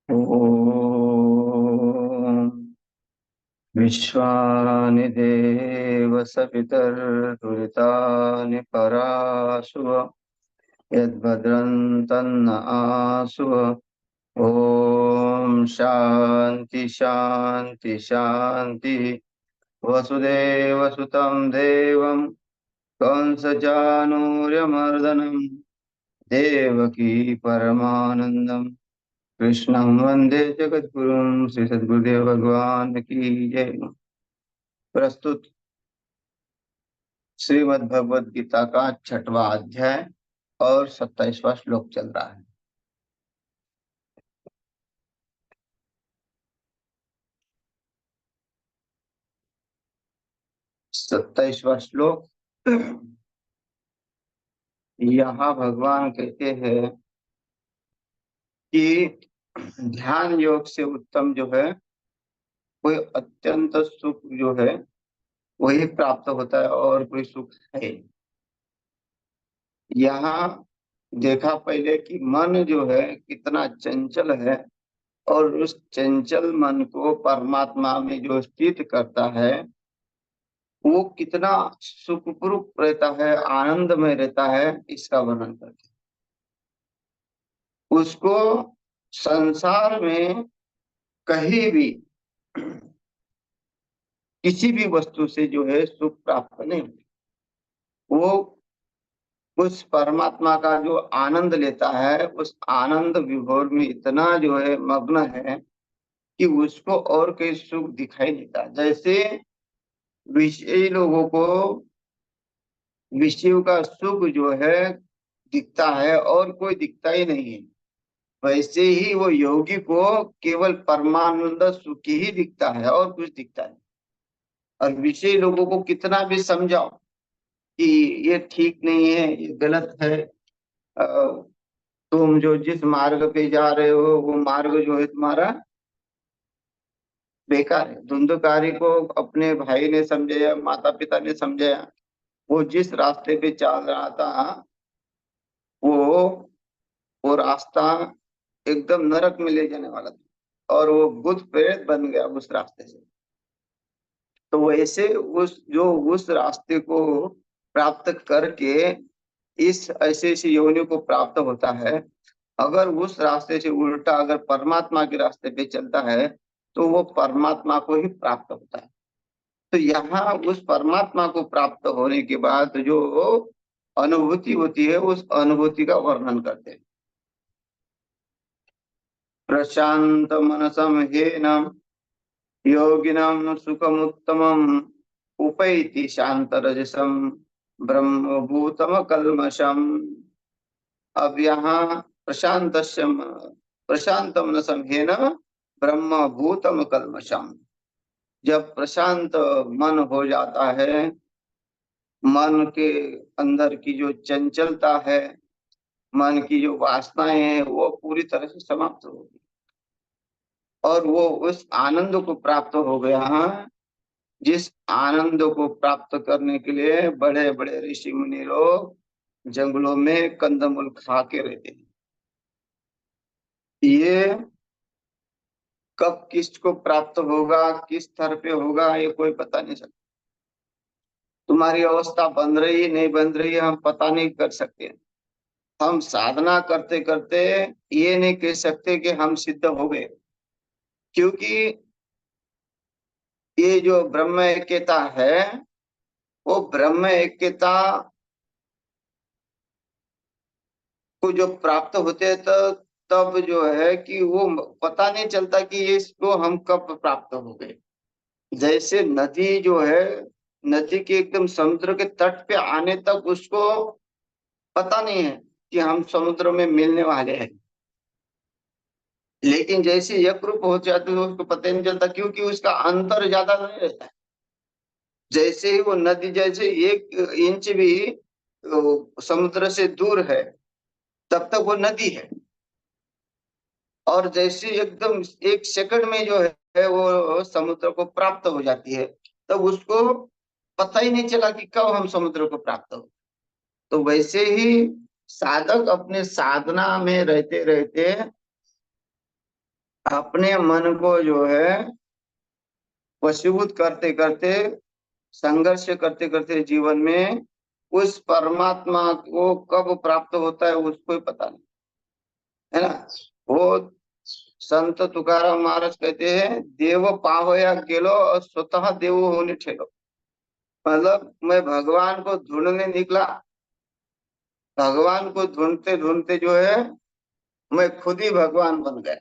ॐ विश्वानि देव सवितर्दुरितानि पराशुव यद्भद्रं तन्न आशुव। ॐ शान्ति शान्ति शान्ति। वसुदेवसुतं देवं कंसचाणूर्यमर्दनं देवकी परमानन्दं कृष्णं वन्दे जगद्गुरुं। श्री सद्गुरुदेव भगवान की जय। प्रस्तुत श्रीमद् भगवद गीता का 6वां अध्याय और 27वां श्लोक चल रहा है। 27वां श्लोक। यहाँ भगवान कहते हैं कि ध्यान योग से उत्तम जो है कोई अत्यंत सुख जो है वही प्राप्त होता है और कोई सुख है। यहाँ देखा पहले कि मन जो है कितना चंचल है और उस चंचल मन को परमात्मा में जो स्थित करता है वो कितना सुखपूर्वक रहता है, आनंद में रहता है, इसका वर्णन करते हैं। उसको संसार में कहीं भी किसी भी वस्तु से जो है सुख प्राप्त नहीं होता। वो उस परमात्मा का जो आनंद लेता है उस आनंद विभोर में इतना जो है मग्न है कि उसको और कोई सुख दिखाई नहीं देता। जैसे विषयी लोगों को विषयों का सुख जो है दिखता है और कोई दिखता ही नहीं है, वैसे ही वो योगी को केवल परमानंद सुख ही दिखता है और कुछ दिखता है। और विषय लोगों को कितना भी समझाओ कि ये ठीक नहीं है, ये गलत है, तुम जो जिस मार्ग पे जा रहे हो वो मार्ग जो है तुम्हारा बेकार है। धुंधकारी को अपने भाई ने समझाया, माता पिता ने समझाया, वो जिस रास्ते पे चल रहा था वो वो रास्ता एकदम नरक में ले जाने वाला था और वो भूत प्रेत बन गया उस रास्ते से। तो वैसे उस रास्ते को प्राप्त करके इस ऐसे ऐसे योनियों को प्राप्त होता है। अगर उस रास्ते से उल्टा अगर परमात्मा के रास्ते पे चलता है तो वो परमात्मा को ही प्राप्त होता है। तो यहाँ उस परमात्मा को प्राप्त होने के बाद जो अनुभूति होती है उस अनुभूति का वर्णन करते हैं। प्रशांत मनसम हेन योगिनम सुखमुत्तमम उपैति शांतरजसम ब्रह्मभूतम कल्मषम। अब यहाँ प्रशांत मनसम हेन ब्रह्मभूतम कल्मषम। जब प्रशांत मन हो जाता है, मन के अंदर की जो चंचलता है, मन की जो वासनाएं हैं वो पूरी तरह से समाप्त हो गई और वो उस आनंद को प्राप्त हो गया है जिस आनंद को प्राप्त करने के लिए बड़े बड़े ऋषि मुनि लोग जंगलों में कंदमूल खा के रहते हैं। ये कब किसको प्राप्त होगा, किस स्तर पे होगा, ये कोई पता नहीं सकता। तुम्हारी अवस्था बन रही नहीं बन रही हम पता नहीं कर सकते। हम साधना करते करते ये नहीं कह सकते कि हम सिद्ध हो गए, क्योंकि ये जो ब्रह्म ऐक्यता है वो ब्रह्म ऐक्यता को जो प्राप्त होते हैं तो तब जो है कि वो पता नहीं चलता कि इसको हम कब प्राप्त हो गए। जैसे नदी जो है, नदी के एकदम समुद्र के तट पे आने तक उसको पता नहीं है कि हम समुद्र में मिलने वाले हैं, लेकिन जैसे एक रूप हो जाते तो उसको पता नहीं चलता क्योंकि उसका अंतर ज्यादा नहीं रहता है। जैसे ही वो नदी जैसे 1 इंच भी समुद्र से दूर है तब तक वो नदी है, और जैसे एकदम 1 सेकंड में जो है वो समुद्र को प्राप्त हो जाती है तब उसको पता ही नहीं चला कि कब हम समुद्र को प्राप्त हो। तो वैसे ही साधक अपने साधना में रहते रहते अपने मन को जो है वशीभूत करते करते, संघर्ष करते करते जीवन में उस परमात्मा को कब प्राप्त होता है उसको ही पता नहीं, है ना। वो संत तुकाराम महाराज कहते हैं, देव पाहो या गेलो और स्वतः देव होने ठेलो। मतलब मैं भगवान को ढूंढने निकला, भगवान को ढूंढते ढूंढते जो है मैं खुद ही भगवान बन गया।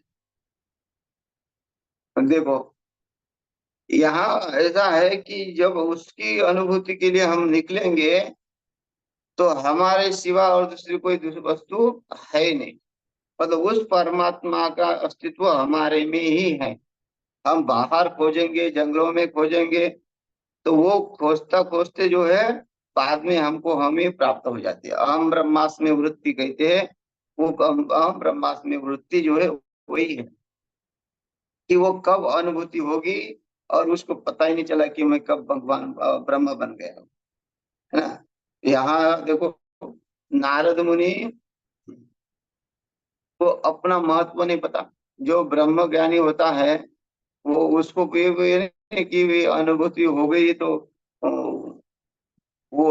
देखो, यहाँ ऐसा है कि जब उसकी अनुभूति के लिए हम निकलेंगे तो हमारे सिवा और दूसरी कोई दूसरी वस्तु है ही नहीं। मतलब उस परमात्मा का अस्तित्व हमारे में ही है। हम बाहर खोजेंगे, जंगलों में खोजेंगे, तो वो खोजता खोजते जो है बाद में हमको हम ही प्राप्त हो जाती है। अहम ब्रह्मास्मि वृत्ति कहते हैं। वो अहम ब्रह्मास्मि वृत्ति जो है वही है कि वो कब अनुभूति होगी और उसको पता ही नहीं चला कि मैं कब भगवान ब्रह्म बन गया हूँ, है ना। यहाँ देखो, नारद मुनि को अपना महत्व नहीं पता। जो ब्रह्म ज्ञानी होता है वो उसको भी नहीं कि भी अनुभूति हो गई तो वो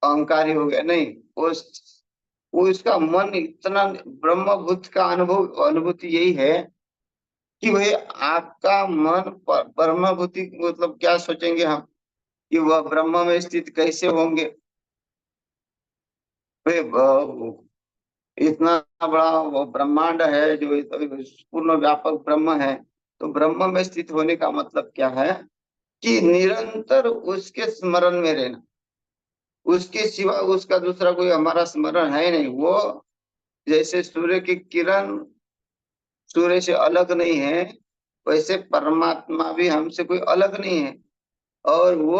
अहंकारी हो गया, नहीं। वो इसका मन इतना ब्रह्मभूत का अनुभूति यही है कि भाई आपका मन ब्रह्मभूति मतलब क्या सोचेंगे हम कि वह ब्रह्म में स्थित कैसे होंगे। भाई इतना बड़ा वो ब्रह्मांड है जो पूर्ण व्यापक ब्रह्म है, तो ब्रह्म में स्थित होने का मतलब क्या है कि निरंतर उसके स्मरण में रहना। उसके सिवा उसका दूसरा कोई हमारा स्मरण है नहीं। वो जैसे सूर्य की किरण सूर्य से अलग नहीं है, वैसे परमात्मा भी हमसे कोई अलग नहीं है। और वो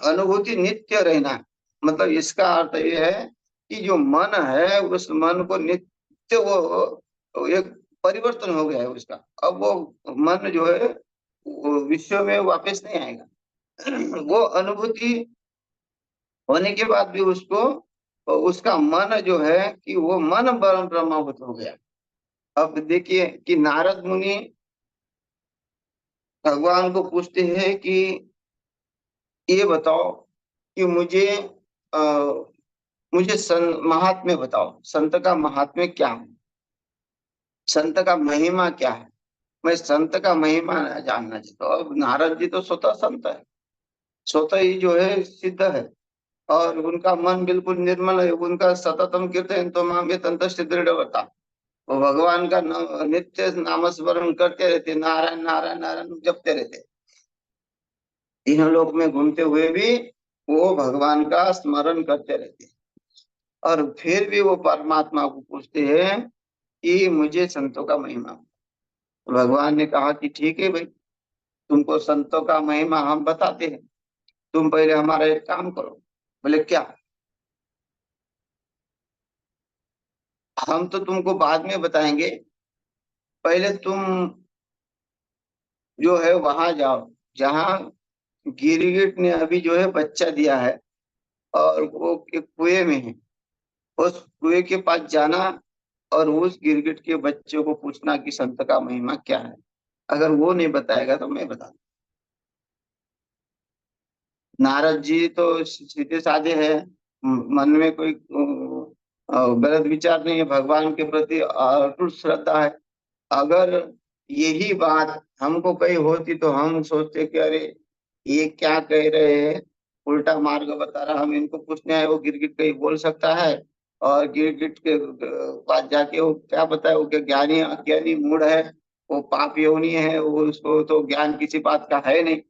अनुभूति नित्य रहना, मतलब इसका अर्थ ये है कि जो मन है उस मन को नित्य वो एक परिवर्तन हो गया है उसका। अब वो मन जो है वो विश्व में वापस नहीं आएगा। वो अनुभूति होने के बाद भी उसको, उसका मन जो है कि वो मन ब्रह्मभूत हो गया। अब देखिए कि नारद मुनि भगवान को पूछते हैं कि ये बताओ कि आ, मुझे महात्म्य बताओ, संत का महात्म्य क्या है, संत का महिमा क्या है। मैं संत का महिमा जानना चाहता हूँ। अब नारद जी तो स्वतः संत है, स्वतः ही जो है सिद्ध है, और उनका मन बिल्कुल निर्मल है। उनका सततम कीर्तन तो मामे तंत दृढ़ होता। वो भगवान का नित्य नामस्मरण करते रहते, नारायण नारायण नारायण जपते रहते। तीनों लोक में घूमते हुए भी वो भगवान का स्मरण करते रहते। और फिर भी वो परमात्मा को पूछते हैं कि मुझे संतों का महिमा। भगवान ने कहा कि ठीक है भाई, तुमको संतों का महिमा हम बताते हैं, तुम पहले हमारा एक काम करो। बोले क्या? हम तो तुमको बाद में बताएंगे, पहले तुम जो है वहां जाओ जहाँ गिरगिट ने अभी जो है बच्चा दिया है, और वो एक कुएं में है। उस कुएं के पास जाना और उस गिरगिट के बच्चे को पूछना कि संत का महिमा क्या है। अगर वो नहीं बताएगा तो मैं बता। नारद जी तो सीधे साधे हैं, मन में कोई गलत विचार नहीं है, भगवान के प्रति अटूट श्रद्धा है। अगर यही बात हमको कही होती तो हम सोचते कि अरे ये क्या कह रहे हैं, उल्टा मार्ग बता रहा, हम इनको पूछने आए, वो गिरगिट कहीं बोल सकता है। और गिरगिट के पास जाके वो क्या बताए, वो क्या ज्ञानी अज्ञानी मूड है, वो पाप योनि है, वो उसको तो ज्ञान किसी बात का है नहीं।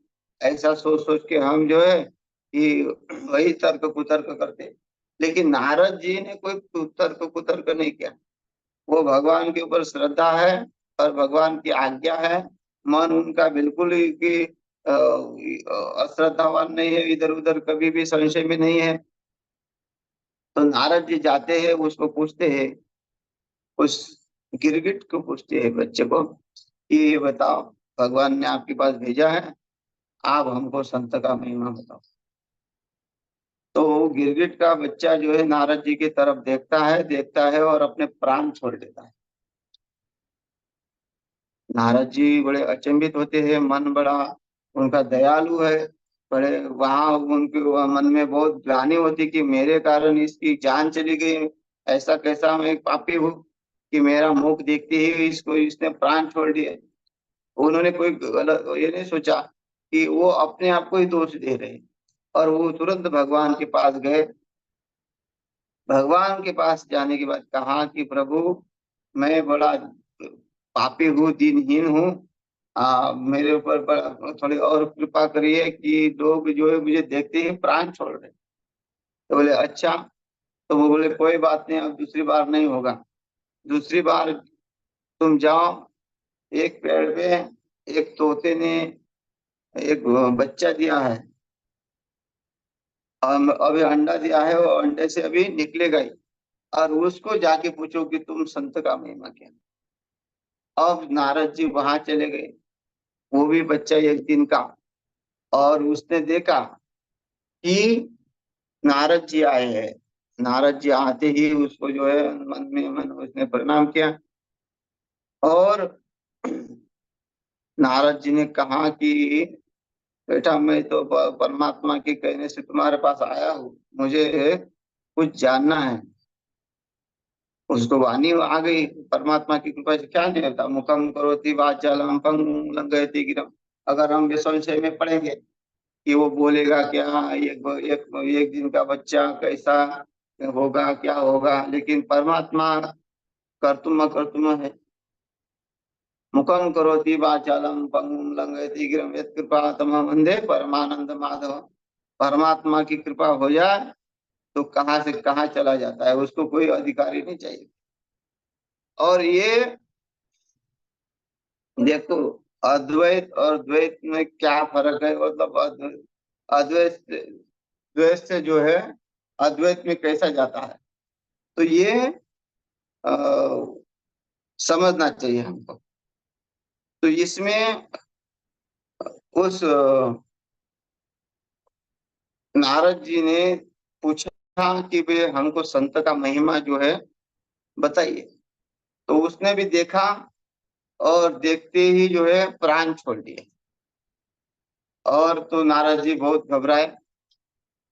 ऐसा सोच सोच के हम जो है कि वही तर्क कुतर्क करते। लेकिन नारद जी ने कोई तर्क कुतर्क नहीं किया। वो भगवान के ऊपर श्रद्धा है और भगवान की आज्ञा है। मन उनका बिल्कुल ही कि अश्रद्धावान नहीं है, इधर उधर कभी भी संशय में नहीं है। तो नारद जी जाते हैं, उसको पूछते हैं, उस गिरगिट को पूछते हैं बच्चे को कि ये बताओ, भगवान ने आपके पास भेजा है, आप हमको संत का महिमा बताओ। तो वो गिरगिट का बच्चा जो है नारद जी की तरफ देखता है, देखता है और अपने प्राण छोड़ देता है। नारद जी बड़े अचंभित होते हैं, मन बड़ा उनका दयालु है। बड़े वहां उनके मन में बहुत ग्लानि होती कि मेरे कारण इसकी जान चली गई, ऐसा कैसा मैं एक पापी हूँ कि मेरा मुख देखते ही इसको इसने प्राण छोड़ दिए। उन्होंने कोई गलत ये नहीं सोचा कि वो अपने आप को ही दोष दे रहे हैं। और वो तुरंत भगवान के पास गए। भगवान के पास जाने के बाद कहा कि प्रभु, मैं बड़ा पापी हूँ, दीनहीन हूँ। मेरे ऊपर थोड़ी और कृपा करिए कि लोग जो है मुझे देखते ही प्राण छोड़ रहे। तो बोले अच्छा। तो वो बोले कोई बात नहीं, अब दूसरी बार नहीं होगा। दूसरी बार तुम जाओ, एक पेड़ पे एक तोते ने एक बच्चा दिया है, अभी अंडा दिया है, वो अंडे से अभी निकलेगा ही। और उसको जाके पूछो कि तुम संत का महिमा क्या। अब नारद जी वहां चले गए, वो भी बच्चा एक दिन का। और उसने देखा कि नारद जी आए हैं। नारद जी आते ही उसको जो है मन में मन उसने प्रणाम किया। और नारद जी ने कहा कि बेटा, मैं तो परमात्मा के कहने से तुम्हारे पास आया हूँ, मुझे कुछ जानना है। उसको वाणी आ गई परमात्मा की कृपा से, क्या नहीं होता, मुखम करोति वाचालम पंगुम लंघयति गिरम। अगर हम संशय में पड़ेंगे कि वो बोलेगा क्या, एक दिन का बच्चा कैसा होगा, क्या होगा, लेकिन परमात्मा कर्तुम अकर्तुम है। मुखम करोति वाचालम पंगुम लंघयति गिरम यत्कृपा तमहं वंदे परमानंद माधव। परमात्मा की कृपा हो जाए तो कहाँ से कहाँ चला जाता है, उसको कोई अधिकारी नहीं चाहिए। और ये देखो, अद्वैत और द्वैत में क्या फर्क है, मतलब अद्वैत द्वैत से जो है अद्वैत में कैसा जाता है, तो ये आ, समझना चाहिए हमको। तो इसमें उस नारद जी ने पूछा कि वे हमको संत का महिमा जो है बताइए। तो उसने भी देखा और देखते ही जो है प्राण छोड़ दिए। और तो नारद जी बहुत घबराए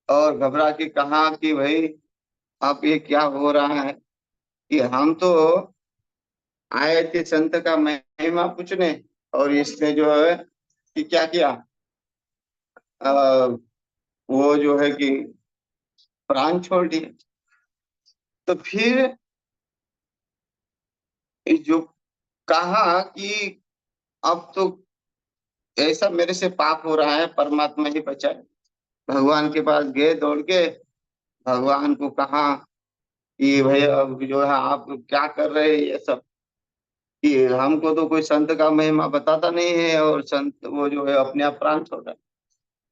और घबरा के कहा कि भाई, आप ये क्या हो रहा है कि हम तो आए थे संत का महिमा पूछने, और इसने जो है कि क्या किया, आ, वो जो है कि प्राण छोड़ दिए। तो फिर जो कहा कि अब तो ऐसा मेरे से पाप हो रहा है, परमात्मा ही बचाए। भगवान के पास गए दौड़ के, भगवान को कहा कि भैया अब जो है आप क्या कर रहे हैं ये सब, कि हमको तो कोई संत का महिमा बताता नहीं है, और संत वो जो है अपने आप प्राण छोड़ रहा है।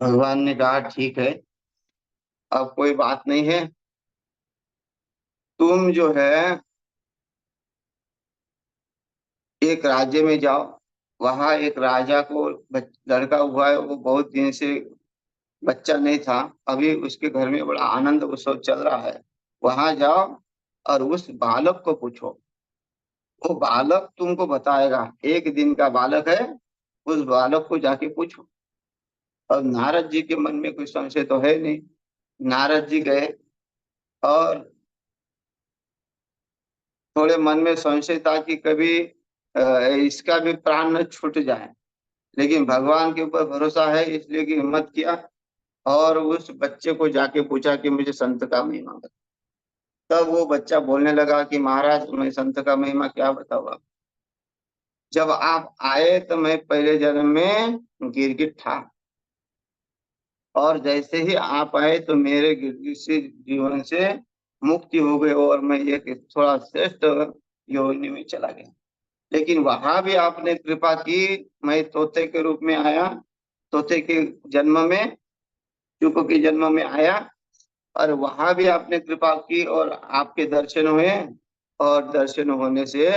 भगवान ने कहा ठीक है, अब कोई बात नहीं है, तुम जो है एक राज्य में जाओ। वहां एक राजा को लड़का हुआ है, वो बहुत दिन से बच्चा नहीं था, अभी उसके घर में बड़ा आनंद उत्सव चल रहा है। वहां जाओ और उस बालक को पूछो, वो बालक तुमको बताएगा। एक दिन का बालक है, उस बालक को जाके पूछो। अब नारद जी के मन में कोई संशय तो है नहीं। नारद जी गए, और थोड़े मन में संशय था कि कभी इसका भी प्राण न छूट जाए, लेकिन भगवान के ऊपर भरोसा है इसलिए कि हिम्मत किया। और उस बच्चे को जाके पूछा कि मुझे संत का महिमा बता। तब वो बच्चा बोलने लगा कि महाराज, मैं संत का महिमा क्या बताऊँ आप। जब आप आए तो मैं पहले जन्म में गिरगिट था, और जैसे ही आप आए तो मेरे गिरगिट से जीवन से मुक्ति हो गई, और मैं एक थोड़ा श्रेष्ठ योनि में चला गया। लेकिन वहां भी आपने कृपा की, मैं तोते के रूप में आया, तोते के जन्म में, चूपों के जन्म में आया, और वहां भी आपने कृपा की और आपके दर्शन हुए। और दर्शन होने से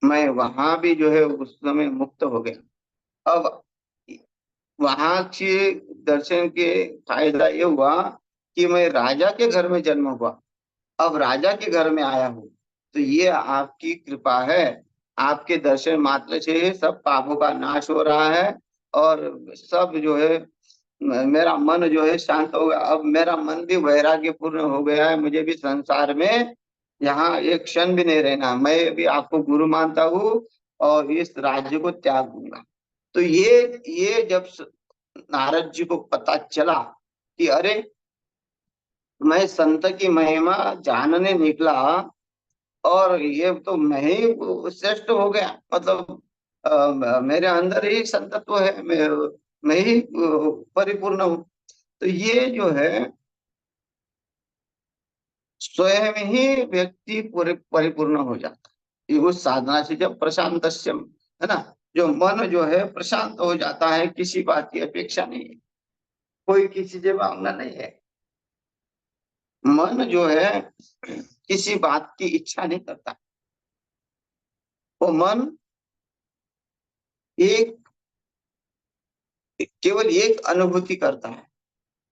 मैं वहां भी जो है उस समय मुक्त हो गया। अब वहां के दर्शन के फायदा ये हुआ कि मैं राजा के घर में जन्म हुआ, अब राजा के घर में आया हूँ, तो ये आपकी कृपा है। आपके दर्शन मात्र से सब पापों का नाश हो रहा है, और सब जो है मेरा मन जो है शांत हो गया। अब मेरा मन भी वैराग्य पूर्ण हो गया है, मुझे भी संसार में यहाँ एक क्षण भी नहीं रहना, मैं भी आपको गुरु मानता हूँ और इस राज्य को त्याग दूंगा। तो ये जब नारद जी को पता चला कि अरे मैं संत की महिमा जानने निकला और ये तो मैं ही श्रेष्ठ हो गया, मतलब मेरे अंदर ही संतत्व है, मैं ही परिपूर्ण हूँ। तो ये जो है स्वयं ही व्यक्ति पूरे परिपूर्ण हो जाता है। ये उस साधना से जब प्रशांतस्यम, है ना, जो मन जो है प्रशांत हो जाता है, किसी बात की अपेक्षा नहीं है, कोई किसी से मांगना नहीं है। मन जो है किसी बात की इच्छा नहीं करता, वो मन एक केवल एक अनुभूति करता है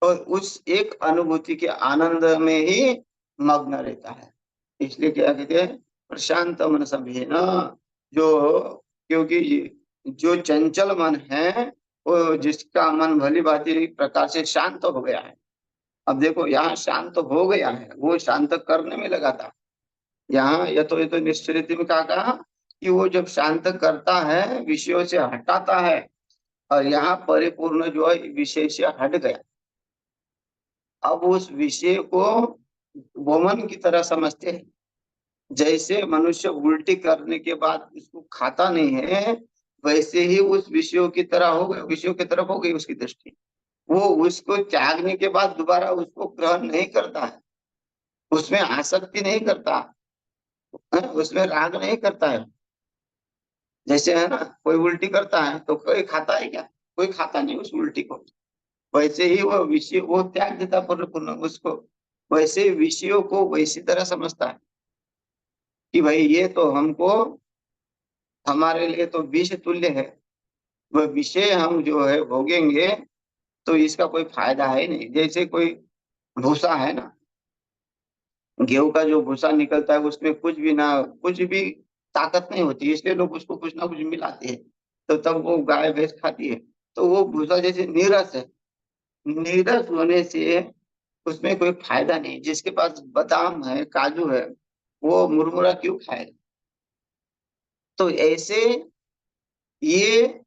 और उस एक अनुभूति के आनंद में ही मग्न रहता है। इसलिए क्या कहते हैं, प्रशांत मन सभी ना, जो, क्योंकि जो चंचल मन है, वो जिसका मन भली भांति प्रकार से शांत हो गया है। अब देखो यहाँ शांत हो गया है, वो शांत करने में लगा था। यहाँ ये तो निश्चरित में कहा कि वो जब शांत करता है विषयों से हटाता है, और यहाँ परिपूर्ण जो है विषय से हट गया। अब उस विषय को वमन की तरह समझते हैं, जैसे मनुष्य उल्टी करने के बाद उसको खाता नहीं है, वैसे ही उस विषयों की तरह हो गए, विषयों की तरफ हो गई उसकी दृष्टि। वो उसको त्यागने के बाद दोबारा उसको ग्रहण नहीं करता है, उसमें आसक्ति नहीं करता है, उसमें राग नहीं करता है। जैसे है ना, कोई उल्टी करता है तो कोई खाता है क्या? कोई खाता नहीं उस उल्टी को। वैसे ही वो विषय वो त्याग देता पूर्ण उसको, वैसे विषयों को वैसी तरह समझता है कि भाई ये तो हमको, हमारे लिए तो विष तुल्य है, वह विषय हम जो है भोगेंगे तो इसका कोई फायदा है नहीं। जैसे कोई भूसा है ना, गेहूं का जो भूसा निकलता है उसमें कुछ भी ना, कुछ भी ताकत नहीं होती, इसलिए लोग उसको कुछ ना कुछ मिलाते हैं, तो तब वो गाय भैंस खाती है। तो वो भूसा जैसे नीरस है, नीरस होने से उसमें कोई फायदा नहीं। जिसके पास बादाम है, काजू है, वो मुरमुरा क्यों खाए? तो ऐसे ये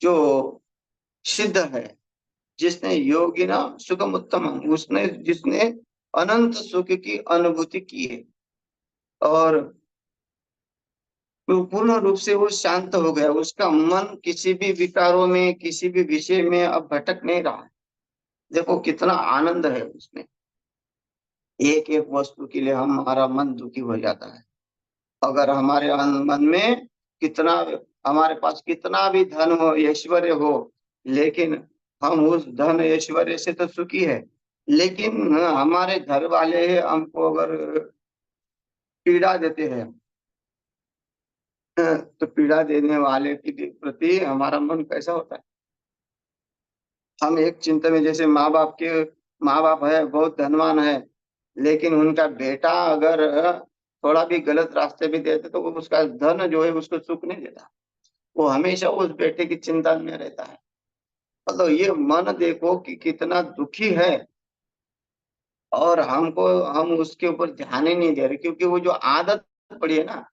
जो सिद्ध है, जिसने योगिना सुखम उत्तम, उसने जिसने अनंत सुख की अनुभूति की है और वो पूर्ण रूप से वो शांत हो गया, उसका मन किसी भी विकारों में, किसी भी विषय में अब भटक नहीं रहा। देखो कितना आनंद है उसमें। एक एक वस्तु के लिए हमारा मन दुखी हो जाता है। अगर हमारे मन में कितना, हमारे पास कितना भी धन हो, ऐश्वर्य हो, लेकिन हम उस धन ऐश्वर्य से तो सुखी है, लेकिन हमारे घर वाले हमको अगर पीड़ा देते हैं, तो पीड़ा देने वाले के प्रति हमारा मन कैसा होता है? हम एक चिंता में, जैसे माँ बाप है, बहुत धनवान है, लेकिन उनका बेटा अगर थोड़ा भी गलत रास्ते पे देते तो वो उसका धन जो है उसको सुख नहीं देता, वो हमेशा उस बेटे की चिंता में रहता है। मतलब ये मन देखो कि कितना दुखी है, और हम उसके ऊपर ध्यान ही नहीं दे रहे, क्योंकि वो जो आदत पड़ी है ना,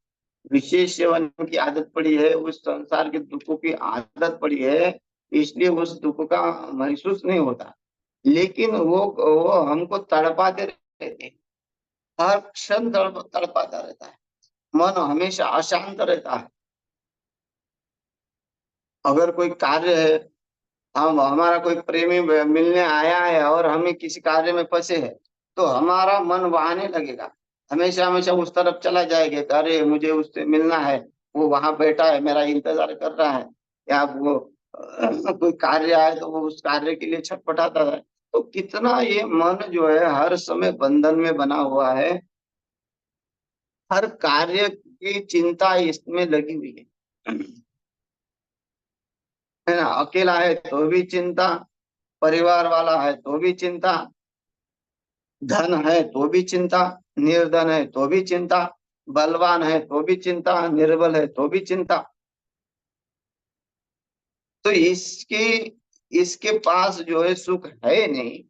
विशेष सेवन की आदत पड़ी है, उस संसार के दुखों की आदत पड़ी है, इसलिए उस दुख का महसूस नहीं होता। लेकिन वो हमको तड़पाते रहते हैं, हर क्षण तड़पाता रहता है, मन हमेशा अशांत रहता है। अगर कोई कार्य है, हम हमारा कोई प्रेमी मिलने आया है और हमें किसी कार्य में फंसे है, तो हमारा मन वहाने लगेगा, हमेशा हमेशा उस तरफ चला जाएगा कि अरे मुझे उससे मिलना है, वो वहां बैठा है मेरा इंतजार कर रहा है, या वो कोई कार्य आए तो वो उस कार्य के लिए छटपटाता है। तो कितना ये मन जो है हर समय बंधन में बना हुआ है, हर कार्य की चिंता इसमें लगी हुई है। है ना, अकेला है तो भी चिंता, परिवार वाला है तो भी चिंता, धन है तो भी चिंता, निर्धन है तो भी चिंता, बलवान है तो भी चिंता, निर्बल है तो भी चिंता। तो इसके इसके पास जो है सुख है नहीं,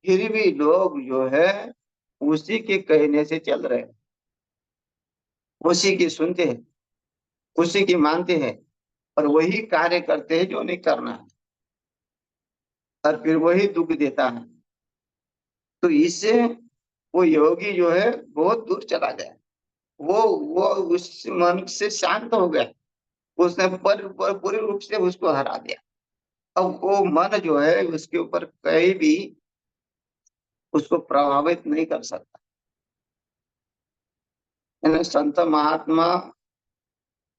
फिर भी लोग जो है उसी के कहने से चल रहे हैं, उसी की सुनते हैं, उसी की मानते हैं, और वही कार्य करते हैं जो नहीं करना है, और फिर वही दुख देता है। तो इससे वो योगी जो है बहुत दूर चला गया। वो उस मन से शांत हो गया, उसने पूरे रूप से उसको हरा दिया। अब वो मन जो है उसके ऊपर कहीं भी उसको प्रभावित नहीं कर सकता। यानी संत महात्मा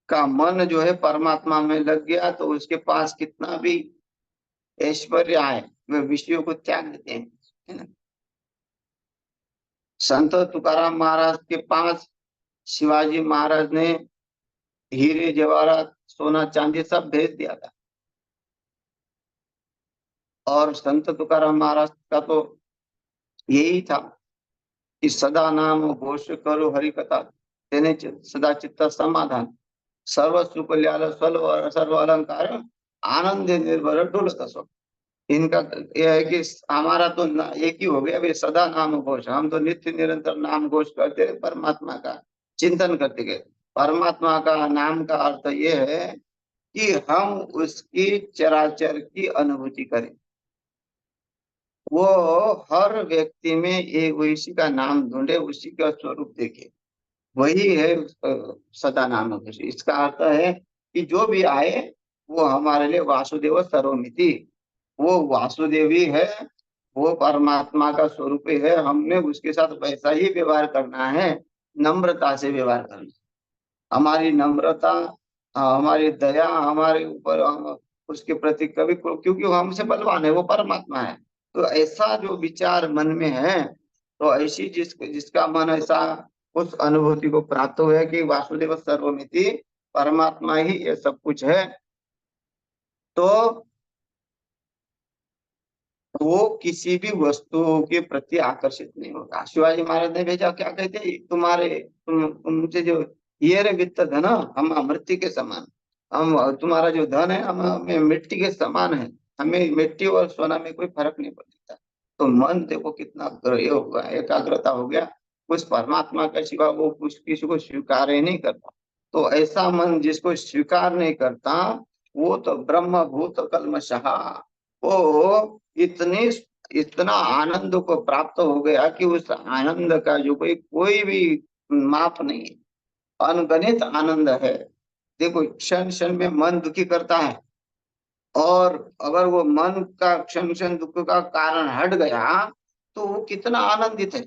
का मन जो है परमात्मा में लग गया तो उसके पास कितना भी ऐश्वर्य आए, वे विषयों को त्याग देते हैं, है ना। संत तुकाराम महाराज के पास शिवाजी महाराज ने हीरे जवाहरात सोना चांदी सब भेज दिया था। और संत तुकाराम महाराज का तो यही था कि सदा नाम घोष करो हरि कथा, तेने सदा चित्त समाधान, सर्व सुख ल्याल सर्व अलंकार, आनंद निर्भर डोलत सो। इनका यह है कि हमारा तो एक ही हो गया, वे सदा नाम घोष, हम तो नित्य निरंतर नाम घोष करते रहे, परमात्मा का चिंतन करते गए। परमात्मा का नाम का अर्थ ये है कि हम उसकी चराचर की अनुभूति करें। वो हर व्यक्ति में एक उसी का नाम ढूंढे, उसी का स्वरूप देखे, वही है सदा नाम घोष। इसका अर्थ है कि जो भी आए वो हमारे लिए वासुदेव सर्वमिति, वो वासुदेव ही है, वो परमात्मा का स्वरूप ही है। हमने उसके साथ वैसा ही व्यवहार करना है, नम्रता से व्यवहार करना है। हमारी नम्रता, हमारी दया हमारे ऊपर, हम उसके प्रति कभी, क्योंकि वो हमसे बलवान है, वो परमात्मा है। तो ऐसा जो विचार मन में है, तो ऐसी जिसका मन ऐसा उस अनुभूति को प्राप्त हुआ है कि वासुदेव सर्वमिति, परमात्मा ही ये सब कुछ है, तो वो किसी भी वस्तु के प्रति आकर्षित नहीं होगा। शिवाजी महाराज ने भेजा, क्या कहते, तुमसे जो ये रे वित्त धन, हम अमृति के समान, हम तुम्हारा जो धन है हम हमें मिट्टी के समान है, हमें मिट्टी और सोना में कोई फर्क नहीं पड़ता। तो मन देखो कितना ये हो गया, एकाग्रता हो गया, उस परमात्मा के सिवा वो कुछ किसी को स्वीकार ही नहीं करता। तो ऐसा मन जिसको स्वीकार नहीं करता, वो तो ब्रह्म भूत कल्मषः, वो इतने इतना आनंद को प्राप्त हो गया कि उस आनंद का जो कोई कोई भी माप नहीं है, अनगणित आनंद है। देखो क्षण क्षण में मन दुखी करता है, और अगर वो मन का क्षण क्षण दुख का कारण हट गया तो वो कितना आनंदित है।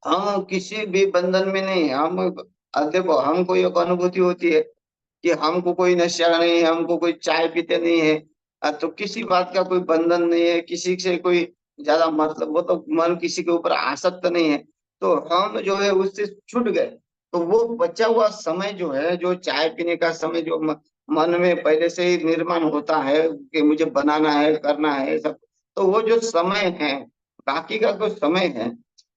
हम किसी भी बंधन में नहीं, हम देखो हमको एक अनुभूति होती है कि हमको कोई नशा नहीं है, हमको कोई चाय पीते नहीं है, तो किसी बात का कोई बंधन नहीं है, किसी से कोई ज्यादा मतलब, वो तो मन किसी के ऊपर आसक्त नहीं है, तो हम जो है उससे छूट गए। तो वो बचा हुआ समय जो है, जो चाय पीने का समय, जो मन में पहले से ही निर्माण होता है कि मुझे बनाना है, करना है सब, तो वो जो समय है, बाकी का जो समय है,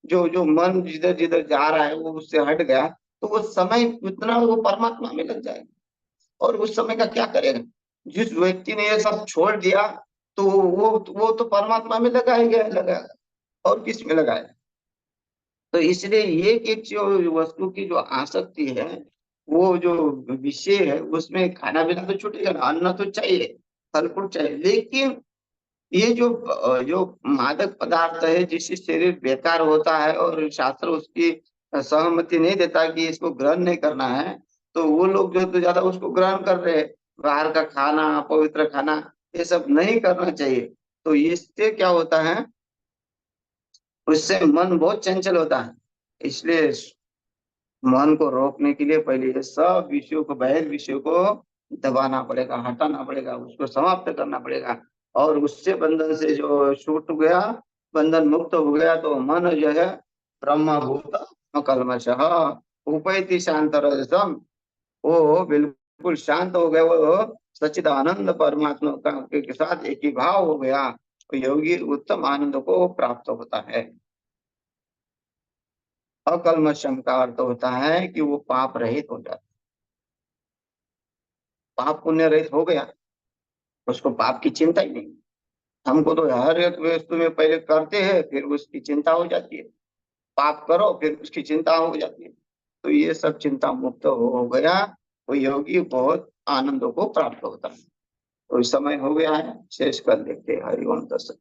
जो जो मन जिधर जिधर जा रहा है वो उससे हट गया, तो वो समय उतना वो परमात्मा में लग जाएगा। और उस समय का क्या करेगा, जिस व्यक्ति ने ये सब छोड़ दिया, तो वो तो परमात्मा में लगा ही गया, लगा, और किस में लगाया। तो इसलिए ये कि जो वस्तु की जो आसक्ति है, वो जो विषय है, उसमें खाना पीना तो छूटेगा ना, अन्न तो चाहिए, फल फ्रूट चाहिए, लेकिन ये जो मादक पदार्थ है, जिससे शरीर बेकार होता है और शास्त्र उसकी सहमति नहीं देता कि इसको ग्रहण नहीं करना है, तो वो लोग जो तो ज्यादा उसको ग्रहण कर रहे हैं। बाहर का खाना, पवित्र खाना, ये सब नहीं करना चाहिए। तो इससे क्या होता है, उससे मन बहुत चंचल होता है। इसलिए मन को रोकने के लिए पहले ये सब विषयों को, बहिर् विषयों को दबाना पड़ेगा, हटाना पड़ेगा, उसको समाप्त करना पड़ेगा। और उससे बंधन से जो छूट गया, बंधन मुक्त हो गया, तो मन जो है ब्रह्मभूत कल्मषः उपैति शांत रजसम, वो बिल्कुल शांत हो गया, वो सच्चिदानंद परमात्मा के साथ एक ही भाव हो गया, तो योगी उत्तम आनंद को प्राप्त होता है। अकल्मषम का अर्थ होता है कि वो पाप रहित हो जाता, पाप पुण्य रहित हो गया, उसको पाप की चिंता ही नहीं। हमको तो हर एक वस्तु में पहले करते हैं फिर उसकी चिंता हो जाती है, पाप करो फिर उसकी चिंता हो जाती है। तो ये सब चिंता मुक्त हो गया, वो योगी बहुत आनंदों को प्राप्त होता है। तो इस समय हो गया है, शेष कर देखते हैं। हरिओम दर्शन।